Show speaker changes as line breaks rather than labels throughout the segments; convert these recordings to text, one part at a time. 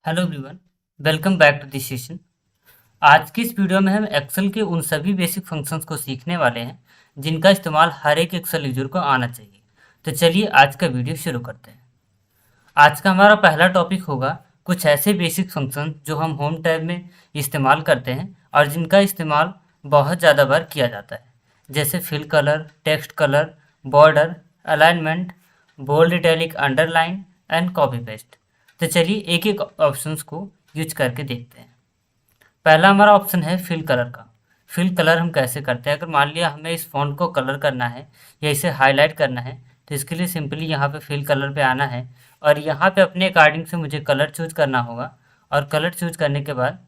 Hello everyone, welcome back to this session. आज की इस वीडियो में हम एक्सेल के उन सभी बेसिक फंक्शंस को सीखने वाले हैं जिनका इस्तेमाल हर एक एक्सेल यूजर को आना चाहिए। तो चलिए आज का वीडियो शुरू करते हैं। आज का हमारा पहला टॉपिक होगा कुछ ऐसे बेसिक फंक्शन जो हम होम टैब में इस्तेमाल करते हैं और जिनका इस्तेमाल बहुत ज़्यादा बार किया जाता है, जैसे fill colour, text colour, border, alignment, bold, italic, underline and copy paste. तो चलिए एक एक ऑप्शंस को यूज करके देखते हैं। पहला हमारा ऑप्शन है फिल कलर का। फिल कलर हम कैसे करते हैं? अगर मान लिया हमें इस फॉन्ट को कलर करना है या इसे हाईलाइट करना है, तो इसके लिए सिंपली यहाँ पे फिल कलर पे आना है और यहाँ पे अपने अकॉर्डिंग से मुझे कलर चूज करना होगा। और कलर चूज करने के बाद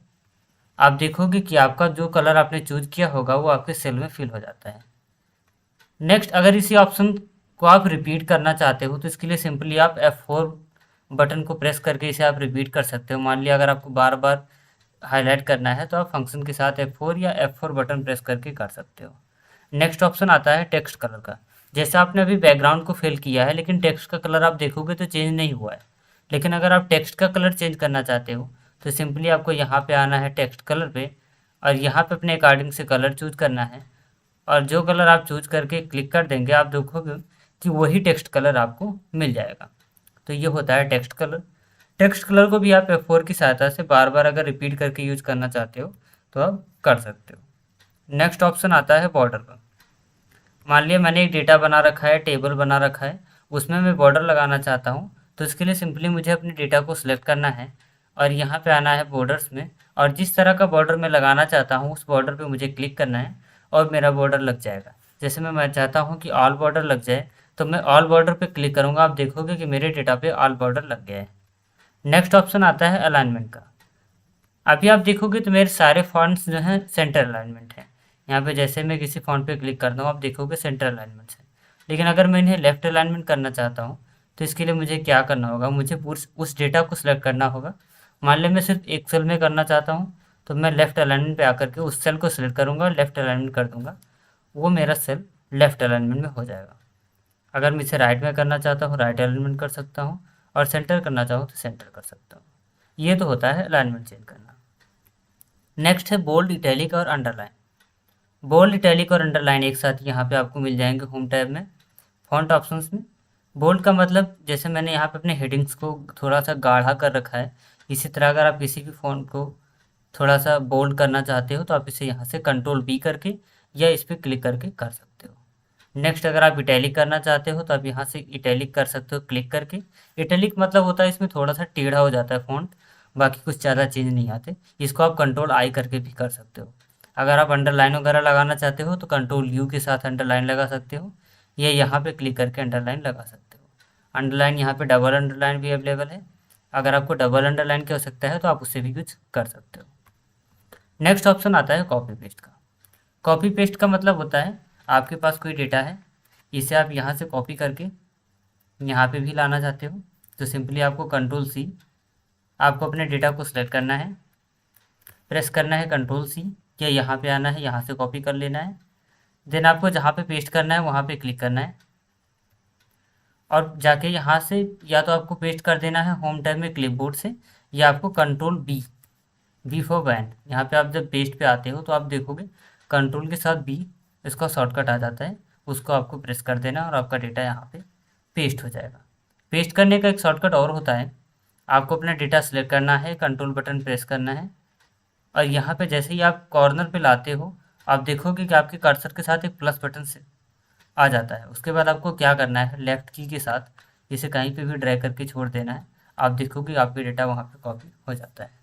आप देखोगे कि आपका जो कलर आपने चूज किया होगा वो आपके सेल में फिल हो जाता है। नेक्स्ट, अगर इसी ऑप्शन को आप रिपीट करना चाहते हो तो इसके लिए सिंपली आप F4 बटन को प्रेस करके इसे आप रिपीट कर सकते हो। मान लिया अगर आपको बार बार हाईलाइट करना है तो आप फंक्शन के साथ F4 या F4 बटन प्रेस करके कर सकते हो। नेक्स्ट ऑप्शन आता है टेक्स्ट कलर का। जैसे आपने अभी बैकग्राउंड को फिल किया है लेकिन टेक्स्ट का कलर आप देखोगे तो चेंज नहीं हुआ है, लेकिन अगर आप टेक्स्ट का कलर चेंज करना चाहते हो तो सिंपली आपको यहाँ पे आना है टेक्स्ट कलर पे और यहाँ पे अपने अकॉर्डिंग से कलर चूज करना है और जो कलर आप चूज करके क्लिक कर देंगे आप देखोगे कि वही टेक्स्ट कलर आपको मिल जाएगा। तो ये होता है टेक्स्ट कलर। टेक्स्ट कलर को भी आप F4 की सहायता से बार बार अगर रिपीट करके यूज करना चाहते हो तो आप कर सकते हो। नेक्स्ट ऑप्शन आता है बॉर्डर का। मान लिया मैंने एक डेटा बना रखा है, टेबल बना रखा है, उसमें मैं बॉर्डर लगाना चाहता हूँ। तो इसके लिए सिंपली मुझे अपने डेटा को सिलेक्ट करना है और यहाँ पे आना है बॉर्डर्स में और जिस तरह का बॉर्डर मैं लगाना चाहता हूँ उस बॉर्डर पे मुझे क्लिक करना है और मेरा बॉर्डर लग जाएगा। जैसे मैं चाहता हूँ कि ऑल बॉर्डर लग जाए तो मैं ऑल बॉर्डर पे क्लिक करूँगा, आप देखोगे कि मेरे डेटा पे ऑल बॉर्डर लग गया है। नेक्स्ट ऑप्शन आता है अलाइनमेंट का। अभी आप देखोगे तो मेरे सारे फॉन्ट्स जो हैं सेंटर अलाइनमेंट है। यहाँ पे जैसे मैं किसी फॉन्ट पे क्लिक करता हूँ आप देखोगे सेंटर अलाइनमेंट है। लेकिन अगर मैं इन्हें लेफ्ट अलाइनमेंट करना चाहता हूँ तो इसके लिए मुझे क्या करना होगा, मुझे उस डेटा को सिलेक्ट करना होगा। मान लिया मैं सिर्फ एक सेल में करना चाहता हूँ तो मैं लेफ्ट अलाइनमेंट पे आकर के उस सेल को सिलेक्ट करूँगा और लेफ्ट अलाइनमेंट कर दूंगा, वो मेरा सेल लेफ्ट अलाइनमेंट में हो जाएगा। अगर मैं इसे राइट में करना चाहता हूँ राइट अलाइनमेंट कर सकता हूँ और सेंटर करना चाहूँ तो सेंटर कर सकता हूँ। ये तो होता है अलाइनमेंट चेंज करना। नेक्स्ट है बोल्ड, इटैलिक और अंडरलाइन। बोल्ड, इटैलिक और अंडरलाइन एक साथ यहाँ पे आपको मिल जाएंगे होम टैब में फॉन्ट ऑप्शंस में। बोल्ड का मतलब जैसे मैंने यहाँ पे अपने हेडिंग्स को थोड़ा सा गाढ़ा कर रखा है, इसी तरह अगर आप किसी भी फॉन्ट को थोड़ा सा बोल्ड करना चाहते हो तो आप इसे यहाँ से Ctrl+B करके या इस पर क्लिक करके कर सकते हो। नेक्स्ट, अगर आप इटैलिक करना चाहते हो तो आप यहाँ से इटैलिक कर सकते हो क्लिक करके। इटैलिक मतलब होता है इसमें थोड़ा सा टेढ़ा हो जाता है फ़ॉन्ट, बाकी कुछ ज़्यादा चेंज नहीं आते। इसको आप Ctrl+I करके भी कर सकते हो। अगर आप अंडरलाइन वगैरह लगाना चाहते हो तो Ctrl+U के साथ अंडरलाइन लगा सकते हो या यहाँ पे क्लिक करके अंडरलाइन लगा सकते हो। अंडरलाइन यहाँ पे डबल अंडरलाइन भी अवेलेबल है, अगर आपको डबल अंडरलाइन की आवश्यकता है तो आप उससे भी यूज कर सकते हो। नेक्स्ट ऑप्शन आता है कॉपी पेस्ट का। कॉपी पेस्ट का मतलब होता है आपके पास कोई डेटा है, इसे आप यहाँ से कॉपी करके यहाँ पे भी लाना चाहते हो तो सिंपली आपको Ctrl+C, आपको अपने डेटा को सिलेक्ट करना है, प्रेस करना है Ctrl+C या यहाँ पे आना है, यहाँ से कॉपी कर लेना है। देन आपको जहाँ पे पेस्ट करना है वहाँ पे क्लिक करना है और जाके यहाँ से या तो आपको पेस्ट कर देना है होम टैब में क्लिपबोर्ड से या आपको Ctrl+B, बी फॉर बैन। यहाँ पे आप जब पेस्ट पे आते हो तो आप देखोगे कंट्रोल के साथ बी, इसका शॉर्टकट आ जाता है, उसको आपको प्रेस कर देना और आपका डेटा यहाँ पे पेस्ट हो जाएगा। पेस्ट करने का एक शॉर्टकट और होता है, आपको अपना डेटा सेलेक्ट करना है, कंट्रोल बटन प्रेस करना है और यहाँ पे जैसे ही आप कॉर्नर पे लाते हो आप देखोगे कि आपके कर्सर के साथ एक प्लस बटन से आ जाता है। उसके बाद आपको क्या करना है, लेफ्ट की के साथ इसे कहीं पे भी ड्रैग करके छोड़ देना है, आप देखोगे आपके डेटा वहाँ पे कॉपी हो जाता है।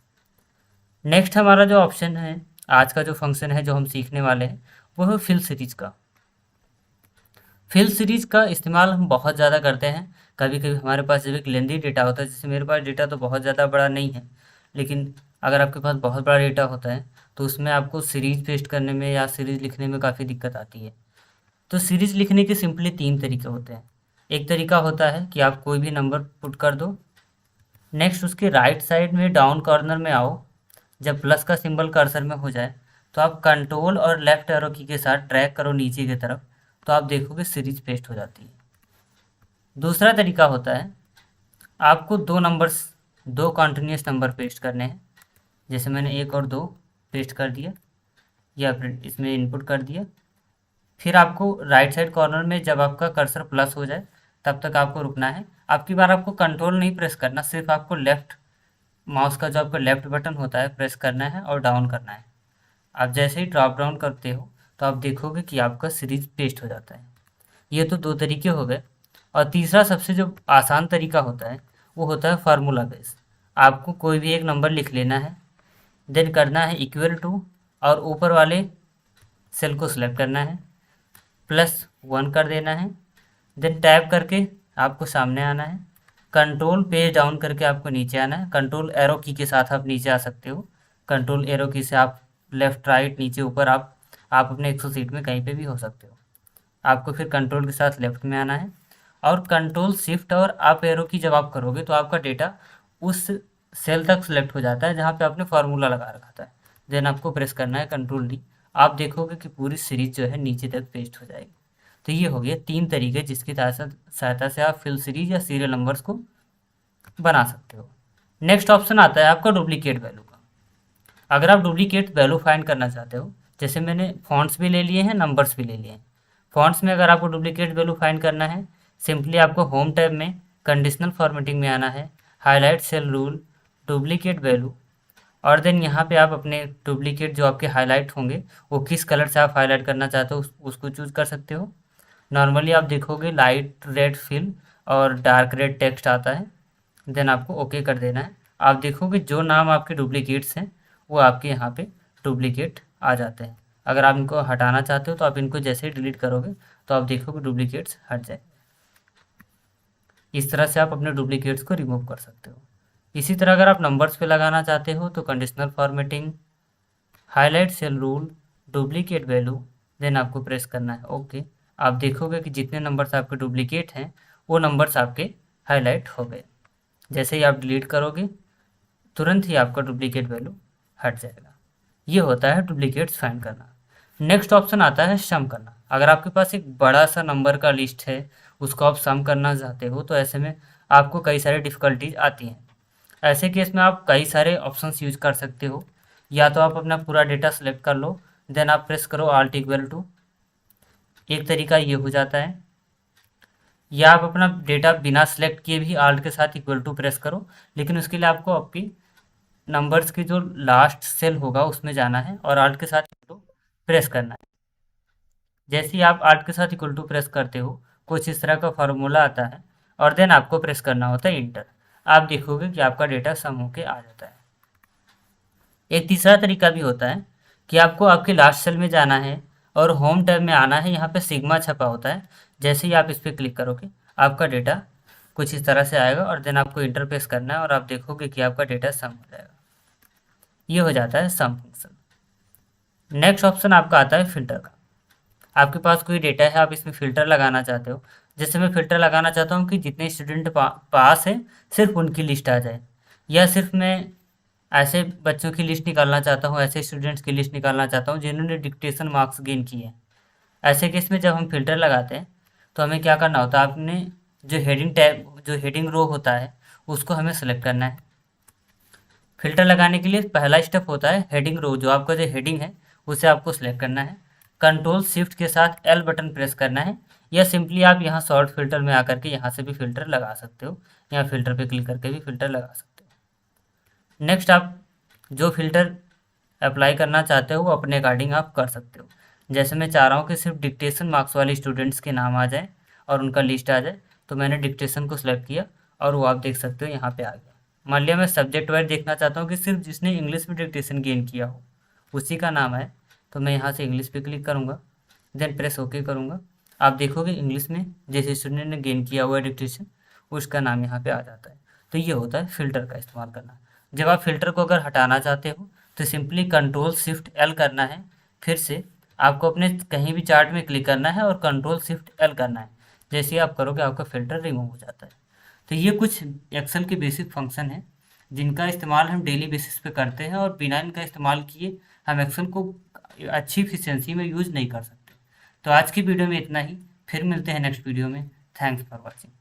नेक्स्ट हमारा जो ऑप्शन है, आज का जो फंक्शन है जो हम सीखने वाले हैं वो है फिल सीरीज का। फिल सीरीज का इस्तेमाल हम बहुत ज़्यादा करते हैं। कभी कभी हमारे पास जब एक लेंदी डेटा होता है, जैसे मेरे पास डेटा तो बहुत ज़्यादा बड़ा नहीं है, लेकिन अगर आपके पास बहुत बड़ा डेटा होता है तो उसमें आपको सीरीज पेस्ट करने में या सीरीज लिखने में काफ़ी दिक्कत आती है। तो सीरीज लिखने के सिंपली 3 तरीके होते हैं। एक तरीका होता है कि आप कोई भी नंबर पुट कर दो। नेक्स्ट, उसके राइट साइड में डाउन कॉर्नर में आओ, जब प्लस का सिंबल कर्सर में हो जाए तो आप कंट्रोल और लेफ्ट एरो की के साथ ड्रैग करो नीचे की तरफ, तो आप देखोगे सीरीज पेस्ट हो जाती है। दूसरा तरीका होता है, आपको 2 नंबर्स 2 कॉन्टिन्यूस नंबर पेस्ट करने हैं। जैसे मैंने 1 और 2 पेस्ट कर दिया या फिर इसमें इनपुट कर दिया। फिर आपको राइट साइड कॉर्नर में जब आपका कर्सर प्लस हो जाए तब तक आपको रुकना है। आपकी बार आपको कंट्रोल नहीं प्रेस करना, सिर्फ आपको लेफ्ट माउस का जो आपका लेफ्ट बटन होता है प्रेस करना है और डाउन करना है। आप जैसे ही ड्रॉप डाउन करते हो तो आप देखोगे कि आपका सीरीज पेस्ट हो जाता है। ये तो 2 तरीके हो गए। और तीसरा सबसे जो आसान तरीका होता है वो होता है फार्मूला बेस। आपको कोई भी एक नंबर लिख लेना है, देन करना है इक्वल टू और ऊपर वाले सेल को सिलेक्ट करना है, +1 कर देना है, देन टैप करके आपको सामने आना है, कंट्रोल पेज डाउन करके आपको नीचे आना है। कंट्रोल एरो की के साथ आप नीचे आ सकते हो। कंट्रोल एरो की से आप लेफ्ट राइट नीचे ऊपर आप अपने एक्सेल सीट में कहीं पे भी हो सकते हो। आपको फिर कंट्रोल के साथ लेफ्ट में आना है और कंट्रोल शिफ्ट और अप एरो की जब आप करोगे तो आपका डेटा उस सेल तक सेलेक्ट हो जाता है जहाँ पे आपने फार्मूला लगा रखा था। देन आपको प्रेस करना है कंट्रोल डी। आप देखोगे कि पूरी सीरीज जो है नीचे तक पेस्ट हो जाएगी। तो ये हो गया 3 तरीके जिसकी सहायता से आप फिल सीरीज या सीरियल नंबर्स को बना सकते हो। नेक्स्ट ऑप्शन आता है आपका डुप्लीकेट वैल्यू का। अगर आप डुप्लीकेट वैल्यू फाइंड करना चाहते हो, जैसे मैंने फॉन्ट्स भी ले लिए हैं, नंबर्स भी ले लिए हैं। फॉन्ट्स में अगर आपको डुप्लीकेट वैल्यू फाइंड करना है, सिंपली आपको होम टैब में कंडीशनल फॉर्मेटिंग में आना है, highlight cell rule, duplicate value, और देन यहाँ पे आप अपने डुप्लीकेट जो आपके हाईलाइट होंगे वो किस कलर से आप हाईलाइट करना चाहते हो उसको चूज कर सकते हो। नॉर्मली आप देखोगे लाइट रेड फिल और डार्क रेड टेक्स्ट आता है। देन आपको ओके कर देना है। आप देखोगे जो नाम आपके डुप्लीकेट्स हैं वो आपके यहाँ पे डुप्लीकेट आ जाते हैं। अगर आप इनको हटाना चाहते हो तो आप इनको जैसे ही डिलीट करोगे तो आप देखोगे डुप्लीकेट्स हट जाए। इस तरह से आप अपने डुप्लीकेट्स को रिमूव कर सकते हो। इसी तरह अगर आप नंबर्स पे लगाना चाहते हो तो conditional formatting, highlight cell rule, duplicate value, then आपको प्रेस करना है ओके। आप देखोगे कि जितने नंबर्स आपके डुप्लीकेट हैं वो नंबर्स आपके हाईलाइट हो गए। जैसे ही आप डिलीट करोगे तुरंत ही आपका डुप्लीकेट वैल्यू हट जाएगा। ये होता है डुप्लीकेट्स फाइंड करना। नेक्स्ट ऑप्शन आता है सम करना। अगर आपके पास एक बड़ा सा नंबर का लिस्ट है, उसको आप सम करना चाहते हो, तो ऐसे में आपको कई सारी डिफ़िकल्टीज आती हैं। ऐसे केस में आप कई सारे ऑप्शंस यूज कर सकते हो। या तो आप अपना पूरा डेटा सेलेक्ट कर लो, देन आप प्रेस करो Alt इक्वल टू, एक तरीका ये हो जाता है। या आप अपना डेटा बिना सेलेक्ट किए भी Alt के साथ इक्वल टू प्रेस करो, लेकिन उसके लिए आपको आपकी नंबर्स की जो लास्ट सेल होगा उसमें जाना है और Alt के साथ इक्वल टू प्रेस करना है। जैसे ही आप Alt के साथ इक्वल टू प्रेस करते हो कुछ इस तरह का फार्मूला आता है और देन आपको प्रेस करना होता है इंटर। आप देखोगे कि आपका डेटा सम होके आ जाता है। एक तीसरा तरीका भी होता है कि आपको आपके लास्ट सेल में जाना है और होम टैब में आना है। यहाँ पे सिग्मा छपा होता है। जैसे ही आप इस पर क्लिक करोगे आपका डेटा कुछ इस तरह से आएगा और देन आपको इंटर प्रेस करना है और आप देखोगे कि आपका डेटा सम हो जाएगा। ये हो जाता है सम फंक्शन। नेक्स्ट ऑप्शन आपका आता है फिल्टर का। आपके पास कोई डेटा है, आप इसमें फ़िल्टर लगाना चाहते हो। जैसे मैं फ़िल्टर लगाना चाहता हूँ कि जितने स्टूडेंट पास हैं सिर्फ उनकी लिस्ट आ जाए, या सिर्फ मैं ऐसे बच्चों की लिस्ट निकालना चाहता हूँ, ऐसे स्टूडेंट्स की लिस्ट निकालना चाहता हूँ जिन्होंने डिक्टेशन मार्क्स गेन किए हैं। ऐसे केस में जब हम फ़िल्टर लगाते हैं तो हमें क्या करना होता है, आपने जो हेडिंग टैब जो हेडिंग रो होता है उसको हमें सेलेक्ट करना है। फ़िल्टर लगाने के लिए पहला स्टेप होता है हेडिंग रो, जो आपका जो हेडिंग है उसे आपको सेलेक्ट करना है। कंट्रोल शिफ्ट के साथ L बटन प्रेस करना है, या सिंपली आप यहाँ शॉर्ट फिल्टर में आकर के यहाँ से भी फ़िल्टर लगा सकते हो, या फिल्टर पे क्लिक करके भी फ़िल्टर लगा सकते हो। नेक्स्ट आप जो फ़िल्टर अप्लाई करना चाहते हो वो अपने अकॉर्डिंग आप कर सकते हो। जैसे मैं चाह रहा हूँ कि सिर्फ डिक्टेशन मार्क्स वाले स्टूडेंट्स के नाम आ जाए और उनका लिस्ट आ जाए, तो मैंने डिक्टेशन को सिलेक्ट किया और वो आप देख सकते हो यहाँ पे आ गया। मान लिया मैं सब्जेक्ट वाइज देखना चाहता हूँ कि सिर्फ जिसने इंग्लिश में डिक्टेशन गेन किया हो उसी का नाम है, तो मैं यहाँ से इंग्लिश पे क्लिक करूँगा, देन प्रेस ओके करूँगा। आप देखोगे इंग्लिश में जिस स्टूडेंट ने गेन किया हुआ है डिक्टेशन उसका नाम यहाँ पे आ जाता है। तो ये होता है फ़िल्टर का इस्तेमाल करना। जब आप फ़िल्टर को अगर हटाना चाहते हो तो सिंपली कंट्रोल शिफ्ट L करना है। फिर से आपको अपने कहीं भी चार्ट में क्लिक करना है और कंट्रोल शिफ्ट L करना है। जैसे ही आप करोगे आपका फ़िल्टर रिमूव हो जाता है। तो ये कुछ एक्सेल के बेसिक फंक्शन हैं जिनका इस्तेमाल हम डेली बेसिस पे करते हैं, और बिना इनका इस्तेमाल किए हम एक्सेल को अच्छी इफिशिएंसी में यूज़ नहीं कर सकते। तो आज की वीडियो में इतना ही, फिर मिलते हैं नेक्स्ट वीडियो में। Thanks for watching.